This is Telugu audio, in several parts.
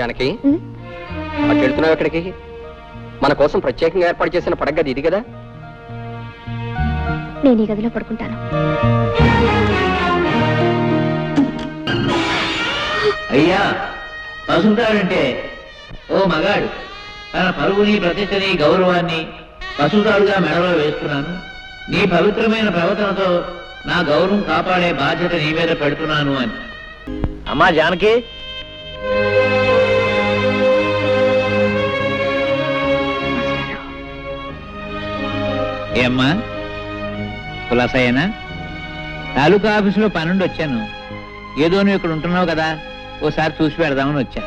జానకి అటు వెళ్తున్నావు ఎక్కడికి? మన కోసం ప్రత్యేకంగా ఏర్పాటు చేసిన పడగది ఇది కదా? నేను ఈ గదిలో పడుకుంటాను. అయ్యా, పసుపుతాడంటే ఓ మగాడు తన పరుగుని, ప్రతిష్టని, గౌరవాన్ని పసుపుతాడుగా మెడలో వేస్తున్నాను. నీ పవిత్రమైన ప్రవర్తనతో నా గౌరవం కాపాడే బాధ్యత నీ మీద పెడుతున్నాను అని. అమ్మా జానకి, ఏమ్మా కులాసయ్యనా? తాలూకా ఆఫీసులో పనుండి వచ్చాను. ఏదో నువ్వు ఇక్కడ ఉంటున్నావు కదా, ఓసారి చూసి పెడదామని వచ్చా.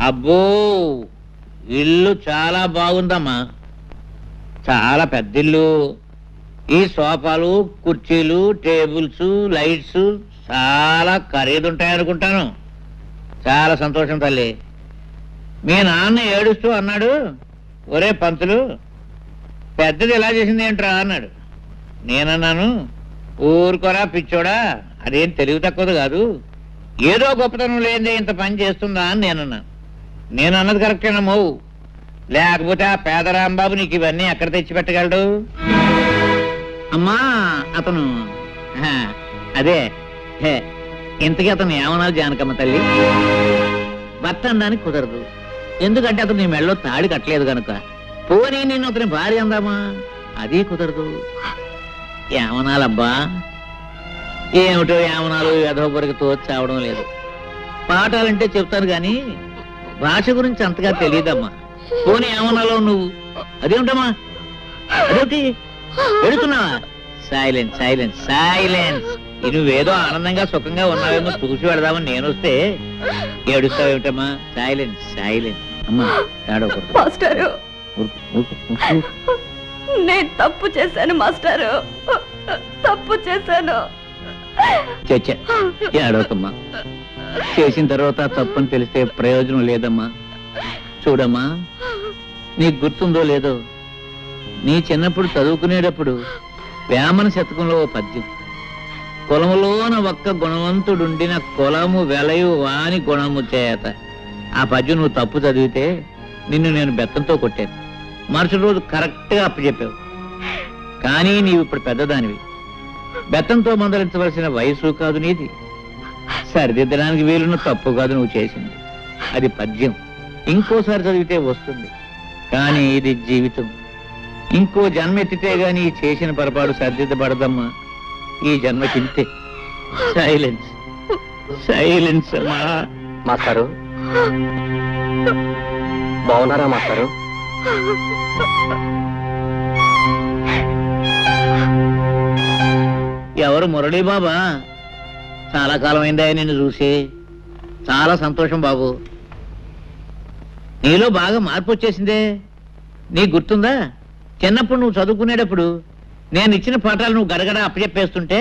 అబ్బో, ఇల్లు చాలా బాగుందమ్మా, చాలా పెద్ద ఇల్లు. ఈ సోఫాలు, కుర్చీలు, టేబుల్స్, లైట్స్ చాలా ఖరీదుంటాయనుకుంటాను. చాలా సంతోషం తల్లి. మీ నాన్న ఏడుస్తూ అన్నాడు, ఒరే పంతులు, పెద్దది ఎలా చేసింది ఏంట్రా అన్నాడు. నేనన్నాను, ఊరుకోరా పిచ్చోడా, అదేం తెలివి తక్కువది కాదు, ఏదో గొప్పతనం లేదే ఇంత పని చేస్తుందా అని నేనన్నాను. నేనన్నది కరెక్టేనమ్మో, లేకపోతే ఆ పేదరాంబాబు నీకు ఇవన్నీ ఎక్కడ తెచ్చిపెట్టగలడు? అమ్మా అతను అదే ఇంతకీ అతను ఏమన్నా జానకమ్మ తల్లి? భర్త అనడానికి కుదరదు, ఎందుకంటే అతను నీ మెడలో తాళి కట్టలేదు కనుక. పోనీ నేను అతని భార్య అందామా, అది కుదరదు. ఏమనాలబ్బా? ఏమిటో ఏమనాలు యథోపరికి తోచావడం లేదు. పాఠాలంటే చెప్తాను గాని భాష గురించి అంతగా తెలియదమ్మా. పోనీ ఏమనాలో నువ్వు? అదేమిటమ్మా, అదేమిటి పెడుతున్నావా? Silence silence silence. నువ్వేదో ఆనందంగా సుఖంగా ఉన్నావేమో చూసి పెడదామని నేను వస్తే ఏడుస్తావేమిటమ్మా? Silence silence. అమ్మా ఏడవకూడదు. మాస్టారు, నేను తప్పు చేశాను మాస్టారు, తప్పు చేశాను. ఏడవకమ్మా, చేసిన తర్వాత తప్పని తెలిస్తే ప్రయోజనం లేదమ్మా. చూడమ్మా, నీకు గుర్తుందో లేదో, నీ చిన్నప్పుడు చదువుకునేటప్పుడు వేమన శతకంలో ఓ పద్యం, కులములోన ఒక్క గుణవంతుడుండిన కులము వెలయు వాని గుణము చేత. ఆ పద్యం నువ్వు తప్పు చదివితే నిన్ను నేను బెత్తంతో కొట్టాను. మరుసటి రోజు కరెక్ట్గా అప్పచెప్పావు. కానీ నీవు ఇప్పుడు పెద్దదానివి, బెత్తంతో మందలించవలసిన వయసు కాదు నీది. సరిదిద్దడానికి వీలున్న తప్పు కాదు నువ్వు చేసింది. అది పద్యం, ఇంకోసారి చదివితే వస్తుంది. కానీ ఇది జీవితం. ఇంకో జన్మ ఎత్తితే గాని చేసిన పొరపాటు సరిదిద్దబడదమ్మా. ఈ జన్మకింతే. Silence silence. అమ్మా మాస్టారు, బాగున్నారా మాస్టారు? ఎవరు? మురళీ బాబా? చాలా కాలం అయిందా నిన్ను చూసి. చాలా సంతోషం బాబు. నీలో బాగా మార్పు వచ్చేసిందే. నీకు గుర్తుందా, చిన్నప్పుడు నువ్వు చదువుకునేటప్పుడు నేను ఇచ్చిన పాఠాలు నువ్వు గడగడ అప్పచెప్పేస్తుంటే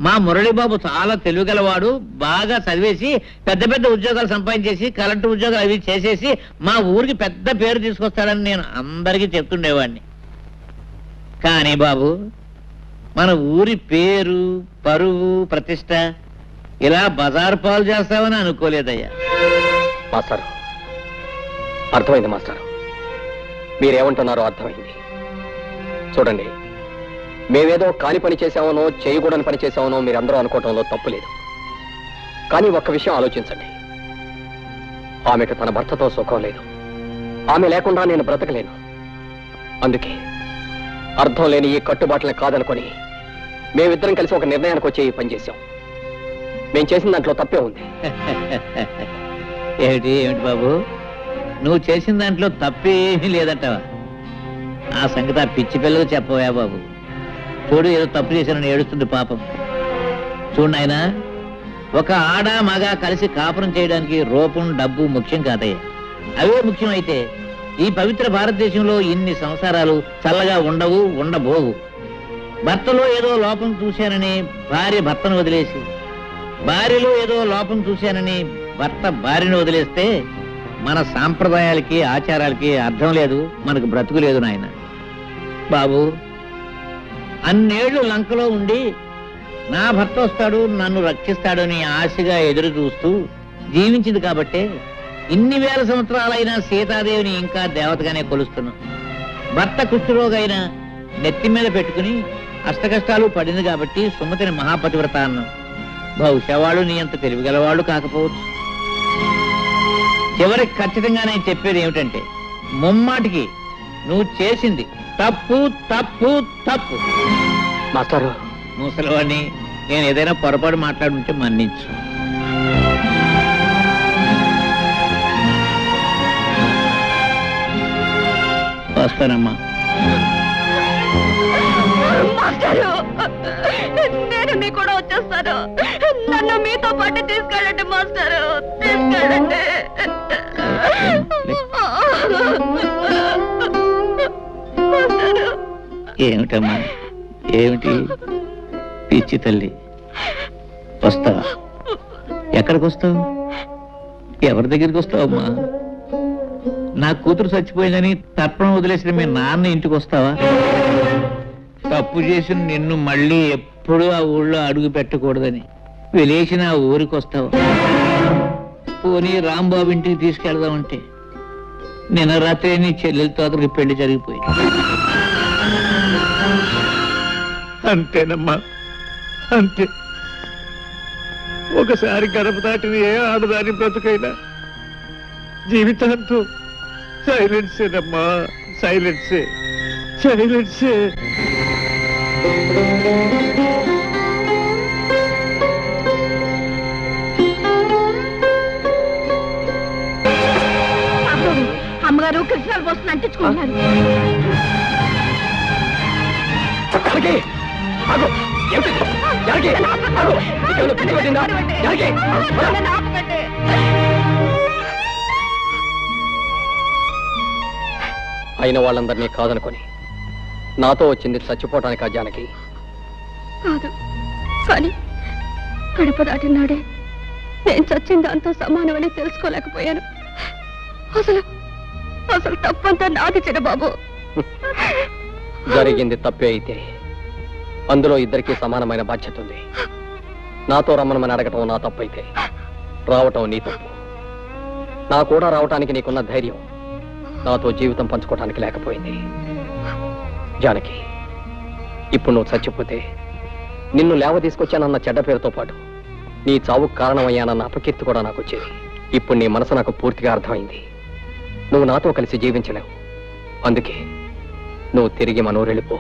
మా మురళీబాబు చాలా తెలివిగలవాడు, బాగా చదివేసి పెద్ద పెద్ద ఉద్యోగాలు సంపాదించేసి కలెక్టర్ ఉద్యోగాలు అవి చేసేసి మా ఊరికి పెద్ద పేరు తీసుకొస్తాడని నేను అందరికీ చెప్తుండేవాడిని. కానీ బాబు, మన ఊరి పేరు, పరువు, ప్రతిష్ట ఇలా బజారు పాలు చేస్తావని అనుకోలేదయ్యా. మాస్టారు, అర్థమైంది మాస్టారు, మీరేమంటున్నారో అర్థమైంది. చూడండి, మేమేదో కాని పని చేశామనో చేయకూడని పని చేశామనో మీరందరూ అనుకోవటంలో తప్పు లేదు. కానీ ఒక్క విషయం ఆలోచించండి, ఆమెకు తన భర్తతో సుఖం లేదు. ఆమె లేకుండా నేను బ్రతకలేను. అందుకే అర్థం లేని ఈ కట్టుబాట్లని కాదనుకొని మేమిద్దరం కలిసి ఒక నిర్ణయానికి వచ్చి ఈ పని చేశాం. మేం చేసిన దాంట్లో తప్పే ఉంది. ఏమిటి ఏమిటి బాబు, నువ్వు చేసిన దాంట్లో తప్పేమీ లేదంటావా? ఆ సంగతి ఆ పిచ్చి పిల్లలు చెప్పవా బాబు. చూడు, ఏదో తప్పు చేశానని ఏడుస్తుంది పాపం. చూడు నాయనా, ఒక ఆడ మగ కలిసి కాపురం చేయడానికి రూపం, డబ్బు ముఖ్యం కాదయ్యా. అవే ముఖ్యం అయితే ఈ పవిత్ర భారతదేశంలో ఇన్ని సంసారాలు చల్లగా ఉండవు, ఉండబోవు. భర్తలో ఏదో లోపం చూశానని భార్య భర్తను వదిలేసి, భార్యలో ఏదో లోపం చూశానని భర్త భార్యను వదిలేస్తే మన సాంప్రదాయాలకి, ఆచారాలకి అర్థం లేదు, మనకు బ్రతుకు లేదు నాయన. బాబు, అన్నేళ్లు లంకలో ఉండి నా భర్త వస్తాడు, నన్ను రక్షిస్తాడని ఆశగా ఎదురు చూస్తూ జీవించింది కాబట్టే ఇన్ని వేల సంవత్సరాలైనా సీతాదేవిని ఇంకా దేవతగానే కొలుస్తున్నాం. భర్త కుష్ఠరోగైన నెత్తి మీద పెట్టుకుని అష్టకష్టాలు పడింది కాబట్టి సుమతిని మహాపతివ్రత అన్నాం. బహుశా వాళ్ళు నీ అంత తెలివిగలవాళ్ళు కాకపోవచ్చు. చివరికి ఖచ్చితంగా నేను చెప్పేది ఏమిటంటే, ముమ్మాటికి నువ్వు చేసింది తప్పు తప్పు తప్పు. మాస్టారు, ముసలివాడిని, నేను ఏదైనా పొరపాటు మాట్లాడుంటే మన్నించు. వస్తానమ్మా. మాస్టారు, నేను మీ కూడా వచ్చేస్తాను. నన్ను మీతో పాటు తీసుకెళ్ళండి మాస్టారు, తీసుకెళ్ళండి. ఏమిటమ్మా, ఏమిటి పిచ్చి తల్లి? వస్తావా? ఎక్కడికి వస్తావు? ఎవరి దగ్గరికి వస్తావమ్మా? నా కూతురు చచ్చిపోయిందని తర్పణం వదిలేసిన మీ నాన్న ఇంటికి వస్తావా? తప్పు చేసిన నిన్ను మళ్ళీ ఎప్పుడూ ఆ ఊళ్ళో అడుగు పెట్టకూడదని వెలేసిన ఆ ఊరికి వస్తావా? పోనీ రాంబాబు ఇంటికి తీసుకెళ్దామంటే నిన్న రాత్రి నీ చెల్లెలతో అతనికి పెళ్లి జరిగిపోయింది. అంతేనమ్మా, అంతే. ఒకసారి గడప దాటిన ఏ ఆడదాని బ్రతుకైనా జీవితాంతో సైలెన్సేనమ్మా, సైలెన్సే, సైలెన్సే. అమ్మగారు కృష్ణాలు పోస్తున్న అంటించుకుంటున్నారు. అయిన వాళ్ళందరినీ కాదనుకొని నాతో వచ్చింది చచ్చిపోవటానికి ఆ జానకి కాదు. కానీ గడప దాటినాడే నేను చచ్చిన దాంతో సమానమని తెలుసుకోలేకపోయాను. అసలు అసలు తప్పంతా నాది చిన్నబాబు. జరిగింది తప్పే అయితే అందులో ఇద్దరికీ సమానమైన బాధ్యత ఉంది. నాతో రమ్మనమని అడగటం నా తప్పైతే రావటం నీ తప్పు. నా కూడా రావటానికి నీకున్న ధైర్యం నాతో జీవితం పంచుకోవటానికి లేకపోయింది. జానకి, ఇప్పుడు నువ్వు చచ్చిపోతే నిన్ను లేవ తీసుకొచ్చానన్న చెడ్డ పేరుతో పాటు నీ చావుకు కారణమయ్యానన్న అపకీర్తి కూడా నాకు వచ్చేది. ఇప్పుడు నీ మనసు నాకు పూర్తిగా అర్థమైంది. నువ్వు నాతో కలిసి జీవించలేవు. అందుకే నువ్వు తిరిగి మనూరు వెళ్ళిపో.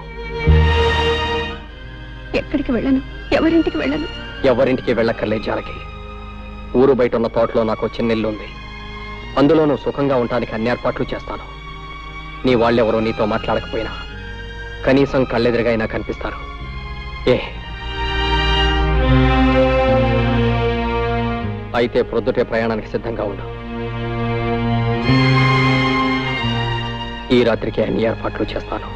ఎక్కడికి వెళ్ళను, ఎవరింటికి వెళ్ళను. ఎవరింటికి వెళ్ళక్కర్లే జానకి. ఊరు బయట ఉన్న తోటలో నాకు చిన్న ఇల్లు ఉంది. అందులో నువ్వు సుఖంగా ఉండటానికి అన్ని ఏర్పాట్లు చేస్తాను. నీ వాళ్ళెవరో నీతో మాట్లాడకపోయినా కనీసం కళ్ళెదురుగా అయినా కనిపిస్తారు. అయితే ప్రొద్దుటే ప్రయాణానికి సిద్ధంగా ఉండు. ఈ రాత్రికి అన్ని ఏర్పాట్లు చేస్తాను.